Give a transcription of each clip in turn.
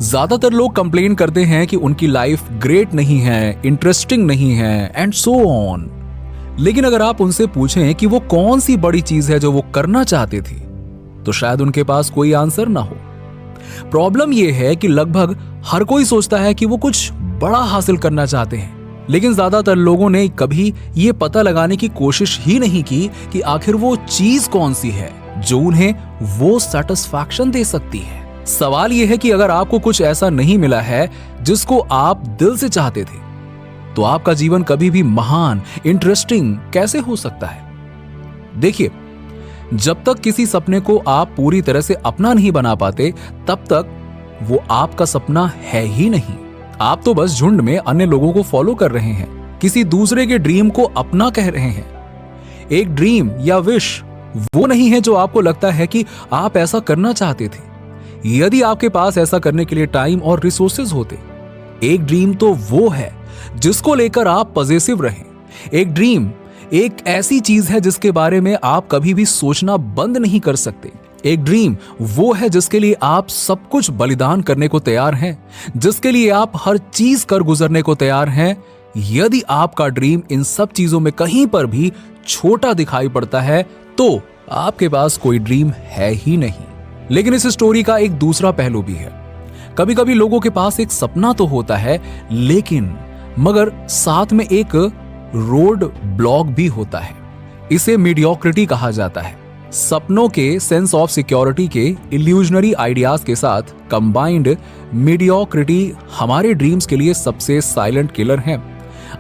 ज्यादातर लोग कंप्लेन करते हैं कि उनकी लाइफ ग्रेट नहीं है, इंटरेस्टिंग नहीं है एंड सो ऑन। लेकिन अगर आप उनसे पूछें कि वो कौन सी बड़ी चीज है जो वो करना चाहते थे, तो शायद उनके पास कोई आंसर ना हो। प्रॉब्लम यह है कि लगभग हर कोई सोचता है कि वो कुछ बड़ा हासिल करना चाहते हैं, लेकिन ज्यादातर लोगों ने कभी ये पता लगाने की कोशिश ही नहीं की कि आखिर वो चीज कौन सी है जो उन्हें वो सेटिस्फैक्शन दे सकती है। सवाल यह है कि अगर आपको कुछ ऐसा नहीं मिला है जिसको आप दिल से चाहते थे, तो आपका जीवन कभी भी महान, इंटरेस्टिंग कैसे हो सकता है? देखिए, जब तक किसी सपने को आप पूरी तरह से अपना नहीं बना पाते, तब तक वो आपका सपना है ही नहीं। आप तो बस झुंड में अन्य लोगों को फॉलो कर रहे हैं, किसी दूसरे के ड्रीम को अपना कह रहे हैं। एक ड्रीम या विश वो नहीं है जो आपको लगता है कि आप ऐसा करना चाहते थे। यदि आपके पास ऐसा करने के लिए टाइम और रिसोर्सेज होते। एक ड्रीम तो वो है जिसको लेकर आप पॉजिटिव रहें। एक ड्रीम एक ऐसी चीज है जिसके बारे में आप कभी भी सोचना बंद नहीं कर सकते। एक ड्रीम वो है जिसके लिए आप सब कुछ बलिदान करने को तैयार हैं, जिसके लिए आप हर चीज कर गुजरने को तैयार हैं। यदि आपका ड्रीम इन सब चीजों में कहीं पर भी छोटा दिखाई पड़ता है, तो आपके पास कोई ड्रीम है ही नहीं। लेकिन इस स्टोरी का एक दूसरा पहलू भी है। कभी कभी लोगों के पास एक सपना तो होता है, लेकिन मगर साथ में एक रोड ब्लॉक भी होता है। इसे मीडियोक्रिटी कहा जाता है। सपनों के सेंस ऑफ सिक्योरिटी के इल्यूजनरी आइडियाज के साथ कंबाइंड मीडियोक्रिटी हमारे ड्रीम्स के लिए सबसे साइलेंट किलर है।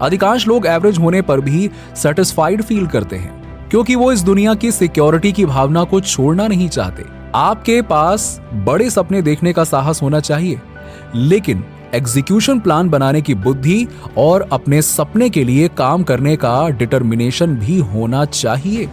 अधिकांश लोग एवरेज होने पर भी सेटिस्फाइड फील करते हैं, क्योंकि वो इस दुनिया की सिक्योरिटी की भावना को छोड़ना नहीं चाहते। आपके पास बड़े सपने देखने का साहस होना चाहिए, लेकिन एग्जीक्यूशन प्लान बनाने की बुद्धि और अपने सपने के लिए काम करने का डिटर्मिनेशन भी होना चाहिए।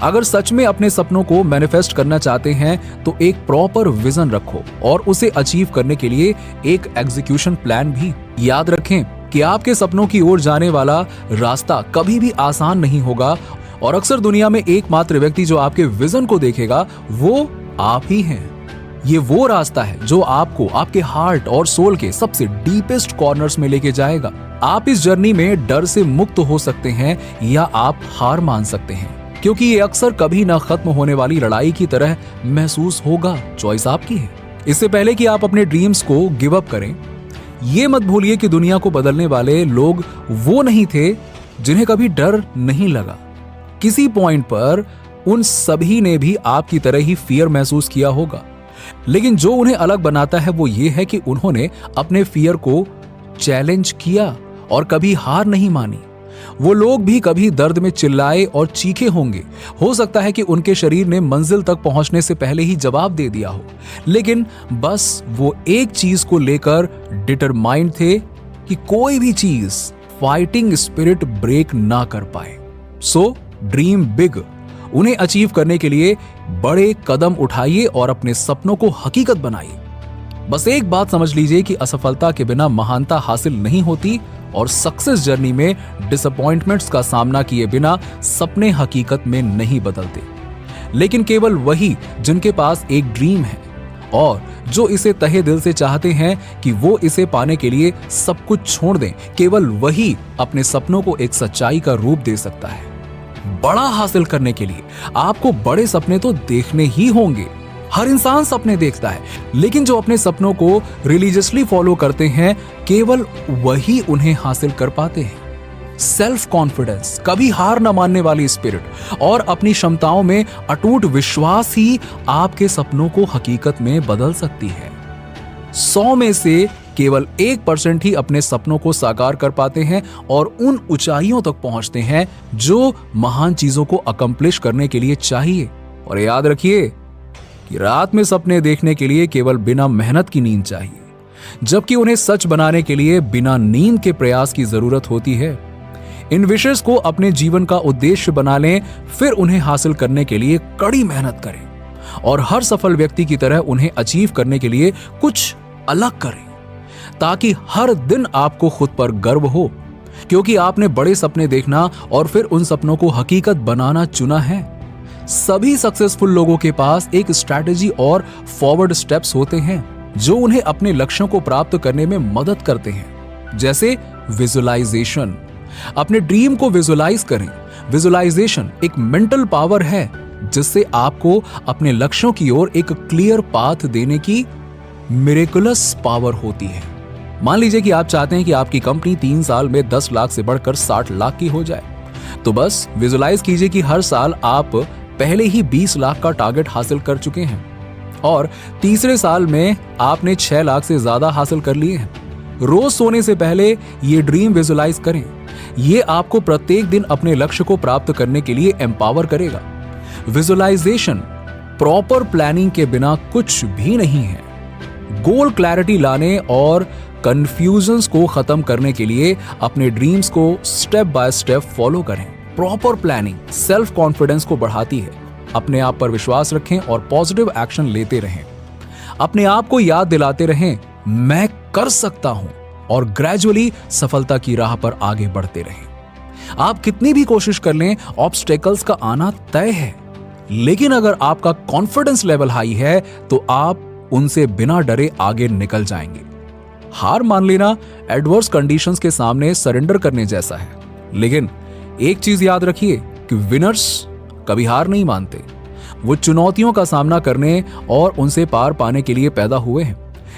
अगर सच में अपने सपनों को मैनिफेस्ट करना चाहते हैं, तो एक प्रॉपर विजन रखो और उसे अचीव करने के लिए एक एग्जीक्यूशन प्लान भी। याद रखें कि आपके सपनों की ओर जाने वाला रास्ता कभी भी आसान नहीं होगा, और अक्सर दुनिया में एकमात्र व्यक्ति जो आपके विजन को देखेगा वो आप ही हैं। ये वो रास्ता है जो आपको आपके हार्ट और सोल के सबसे डीपेस्ट कॉर्नर्स में लेके जाएगा। आप इस जर्नी में डर से मुक्त हो सकते हैं या आप हार मान सकते हैं, क्योंकि ये अक्सर कभी ना खत्म होने वाली लड़ाई की तरह महसूस होगा। चॉइस आपकी है। इससे पहले कि आप अपने ड्रीम्स को गिव अप करें, ये मत भूलिए कि दुनिया को बदलने वाले लोग वो नहीं थे जिन्हें कभी डर नहीं लगा। किसी पॉइंट पर उन सभी ने भी आपकी तरह ही फियर महसूस किया होगा, लेकिन जो उन्हें अलग बनाता है वो ये है कि उन्होंने अपने फियर को चैलेंज किया और कभी हार नहीं मानी। वो लोग भी कभी दर्द में चिल्लाए और चीखे होंगे। हो सकता है कि उनके शरीर ने मंजिल तक पहुंचने से पहले ही जवाब दे दिया हो, लेकिन बस वो एक चीज को लेकर डिटरमाइंड थे कि कोई भी चीज फाइटिंग स्पिरिट ब्रेक ना कर पाए। Dream big. उन्हें अचीव करने के लिए बड़े कदम उठाइए और अपने सपनों को हकीकत बनाइए। बस एक बात समझ लीजिए कि असफलता के बिना महानता हासिल नहीं होती, और सक्सेस जर्नी में डिसअपॉइंटमेंट्स का सामना किए बिना सपने हकीकत में नहीं बदलते। लेकिन केवल वही जिनके पास एक ड्रीम है और जो इसे तहे दिल से चाहते हैं कि वो इसे पाने के लिए सब कुछ छोड़ दें, केवल वही अपने सपनों को एक सच्चाई का रूप दे सकता है। बड़ा हासिल करने के लिए आपको बड़े सपने तो देखने ही होंगे। हर इंसान सपने देखता है, लेकिन जो अपने सपनों को रिलीजियसली फॉलो करते हैं, केवल वही उन्हें हासिल कर पाते हैं। सेल्फ कॉन्फिडेंस, कभी हार न मानने वाली स्पिरिट और अपनी क्षमताओं में अटूट विश्वास ही आपके सपनों को हकीकत में बदल सकती है। 100 में से केवल 1% ही अपने सपनों को साकार कर पाते हैं और उन ऊंचाइयों तक पहुंचते हैं जो महान चीजों को अकम्प्लिश करने के लिए चाहिए। और याद रखिए कि रात में सपने देखने के लिए केवल बिना मेहनत की नींद चाहिए, जबकि उन्हें सच बनाने के लिए बिना नींद के प्रयास की जरूरत होती है। इन विशेष को अपने जीवन का उद्देश्य बना लें, फिर उन्हें हासिल करने के लिए कड़ी मेहनत करें और हर सफल व्यक्ति की तरह उन्हें अचीव करने के लिए कुछ अलग करें, ताकि हर दिन आपको खुद पर गर्व हो, क्योंकि आपने बड़े सपने देखना और फिर उन सपनों को हकीकत बनाना चुना है। सभी सक्सेसफुल लोगों के पास एक स्ट्रैटेजी और फॉरवर्ड स्टेप्स होते हैं। जो उन्हें अपने लक्ष्यों को प्राप्त करने में मदद करते हैं, जैसे विजुअलाइजेशन। अपने ड्रीम को विजुअलाइज करें। विजुअलाइजेशन एक मेंटल पावर है जिससे आपको अपने लक्ष्यों की ओर एक क्लियर पाथ देने की मिरेकुलस पावर होती है। मान लीजिए कि आप चाहते हैं कि आपकी कंपनी 3 साल में 10 लाख से बढ़कर 60 लाख की हो जाए, तो बस विजुअलाइज कीजिए कि हर साल आप पहले ही 20 लाख का टारगेट हासिल कर चुके हैं और तीसरे साल में आपने 6 लाख से ज्यादा हासिल कर लिए हैं। रोज सोने से पहले ये ड्रीम विजुअलाइज करें। ये आपको प्रत्येक दिन अपने लक्ष्य को प्राप्त करने के लिए एम्पावर करेगा। विजुअलाइजेशन प्रॉपर प्लानिंग के बिना कुछ भी नहीं है। गोल क्लैरिटी लाने और कंफ्यूजन्स को खत्म करने के लिए अपने ड्रीम्स को स्टेप बाय स्टेप फॉलो करें। प्रॉपर प्लानिंग सेल्फ कॉन्फिडेंस को बढ़ाती है। अपने आप पर विश्वास रखें और पॉजिटिव एक्शन लेते रहें। अपने आप को याद दिलाते रहें, मैं कर सकता हूं, और ग्रेजुअली सफलता की राह पर आगे बढ़ते रहें। आप कितनी भी कोशिश कर लें, ऑब्स्टेकल्स का आना तय है, लेकिन अगर आपका कॉन्फिडेंस लेवल हाई है तो आप उनसे बिना डरे आगे निकल जाएंगे। हार मान लेना एडवर्स कंडीशंस के सामने सरेंडर करने जैसा है, लेकिन एक चीज याद रखिए कि विनर्स कभी हार नहीं मानते। वो चुनौतियों का सामना करने और उनसे पार पाने के लिए पैदा हुए हैं।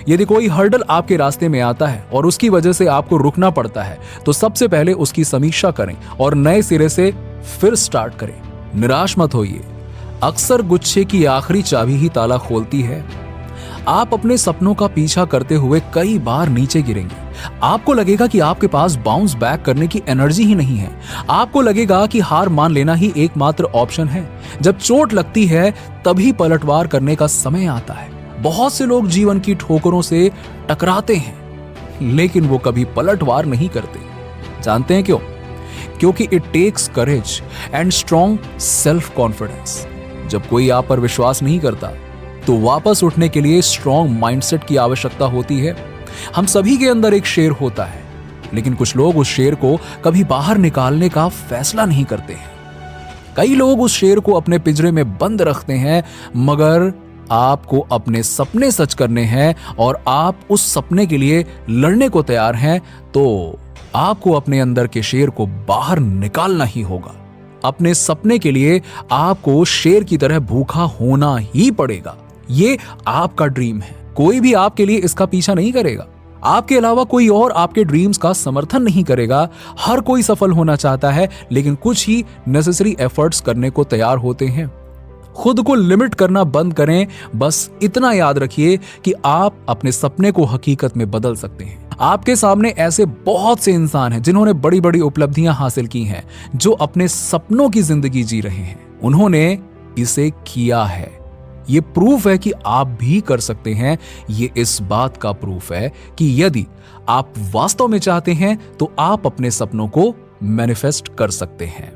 यदि कोई हर्डल आपके रास्ते में आता है और उसकी वजह से आपको रुकना पड़ता है, तो सबसे पहले उसकी समीक्षा करें और नए सिरे से फिर स्टार्ट करें। निराश मत होइए, अक्सर गुच्छे की आखिरी चाबी ही ताला खोलती है। आप अपने सपनों का पीछा करते हुए कई बार नीचे गिरेंगे। आपको लगेगा कि आपके पास बाउंस बैक करने की एनर्जी ही नहीं है। आपको लगेगा कि हार मान लेना ही एकमात्र ऑप्शन है। जब चोट लगती है तभी पलटवार करने का समय आता है। बहुत से लोग जीवन की ठोकरों से टकराते हैं, लेकिन वो कभी पलटवार नहीं करते। जानते हैं क्यों? क्योंकि it takes courage and strong self confidence. जब कोई आप पर विश्वास नहीं करता तो वापस उठने के लिए स्ट्रॉन्ग माइंडसेट की आवश्यकता होती है। हम सभी के अंदर एक शेर होता है, लेकिन कुछ लोग उस शेर को कभी बाहर निकालने का फैसला नहीं करते हैं। कई लोग उस शेर को अपने पिंजरे में बंद रखते हैं, मगर आपको अपने सपने सच करने हैं और आप उस सपने के लिए लड़ने को तैयार हैं, तो आपको अपने अंदर के शेर को बाहर निकालना ही होगा। अपने सपने के लिए आपको शेर की तरह भूखा होना ही पड़ेगा। ये आपका ड्रीम है, कोई भी आपके लिए इसका पीछा नहीं करेगा। आपके अलावा कोई और आपके ड्रीम्स का समर्थन नहीं करेगा। हर कोई सफल होना चाहता है, लेकिन कुछ ही नेसेसरी एफर्ट्स करने को तैयार होते हैं। खुद को लिमिट करना बंद करें। बस इतना याद रखिए कि आप अपने सपने को हकीकत में बदल सकते हैं। आपके सामने ऐसे बहुत से इंसान हैं जिन्होंने बड़ी बड़ी उपलब्धियां हासिल की हैं, जो अपने सपनों की जिंदगी जी रहे हैं। उन्होंने इसे किया है। ये प्रूफ है कि आप भी कर सकते हैं। ये इस बात का प्रूफ है कि यदि आप वास्तव में चाहते हैं तो आप अपने सपनों को मैनिफेस्ट कर सकते हैं।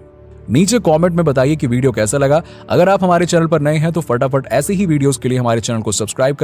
नीचे कमेंट में बताइए कि वीडियो कैसा लगा। अगर आप हमारे चैनल पर नए हैं तो फटाफट ऐसे ही वीडियोस के लिए हमारे चैनल को सब्सक्राइब करें।